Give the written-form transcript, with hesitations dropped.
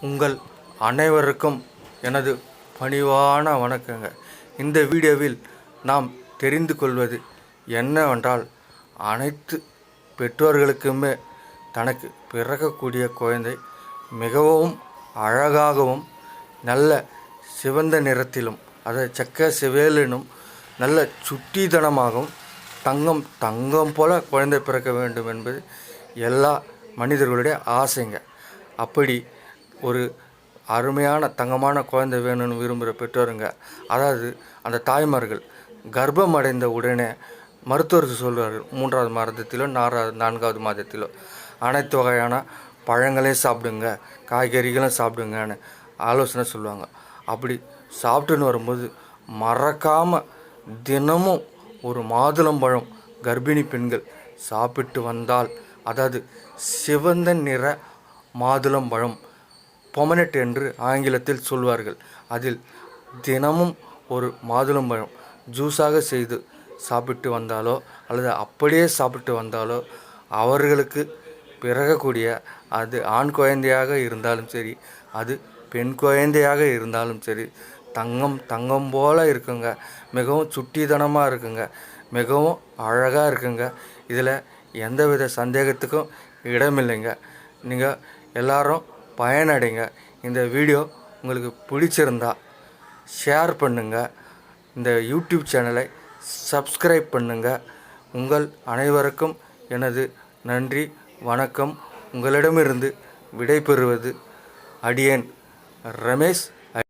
உங்கள் அனைவருக்கும் எனது பணிவான வணக்கங்க. இந்த வீடியோவில் நாம் தெரிந்து கொள்வது என்னவென்றால், அனைத்து பெற்றோர்களுக்குமே தனக்கு பிறக்கக்கூடிய குழந்தை மிகவும் அழகாகவும் நல்ல சிவந்த நிறத்திலும், அதை செக்க சிவேலெனும் நல்ல சுட்டித்தனமாகவும் தங்கம் போல குழந்தை பிறக்க வேண்டும் என்பது எல்லா மனிதர்களுடைய ஆசைங்க. அப்படி ஒரு அருமையான தங்கமான குழந்தை வேணும்னு விரும்புகிற பெற்றோருங்க, அதாவது அந்த தாய்மார்கள் கர்ப்பம் அடைந்த உடனே மருத்துவர்கள் சொல்வார்கள், 3வது மாதத்திலோ 4வது மாதத்திலோ அனைத்து வகையான பழங்களையும் சாப்பிடுங்க, காய்கறிகளும் சாப்பிடுங்கன்னு ஆலோசனை சொல்லுவாங்க. அப்படி சாப்பிட்டுன்னு வரும்போது மறக்காமல் தினமும் ஒரு மாதுளம்பழம் கர்ப்பிணி பெண்கள் சாப்பிட்டு வந்தால், அதாவது சிவந்த நிற மாதுளம்பழம் பொமனட் என்று ஆங்கிலத்தில் சொல்வார்கள், அதில் தினமும் ஒரு மாதுளம்பழம் ஜூஸாக செய்து சாப்பிட்டு வந்தாலோ அல்லது அப்படியே சாப்பிட்டு வந்தாலோ அவர்களுக்கு பிறக்கக்கூடிய, அது ஆண் குழந்தையாக இருந்தாலும் சரி, அது பெண் குழந்தையாக இருந்தாலும் சரி, தங்கம் போல் இருக்குங்க. மிகவும் சுட்டித்தனமாக இருக்குங்க, மிகவும் அழகாக இருக்குங்க. இதில் எந்தவித சந்தேகத்துக்கும் இடமில்லைங்க. நீங்கள் எல்லாரும் பயனடைங்க. இந்த வீடியோ உங்களுக்கு பிடிச்சிருந்தா ஷேர் பண்ணுங்கள். இந்த யூடியூப் சேனலை சப்ஸ்கிரைப் பண்ணுங்கள். உங்கள் அனைவருக்கும் எனது நன்றி, வணக்கம். உங்களிடமிருந்து விடைபெறுவது அடியேன் ரமேஷ்.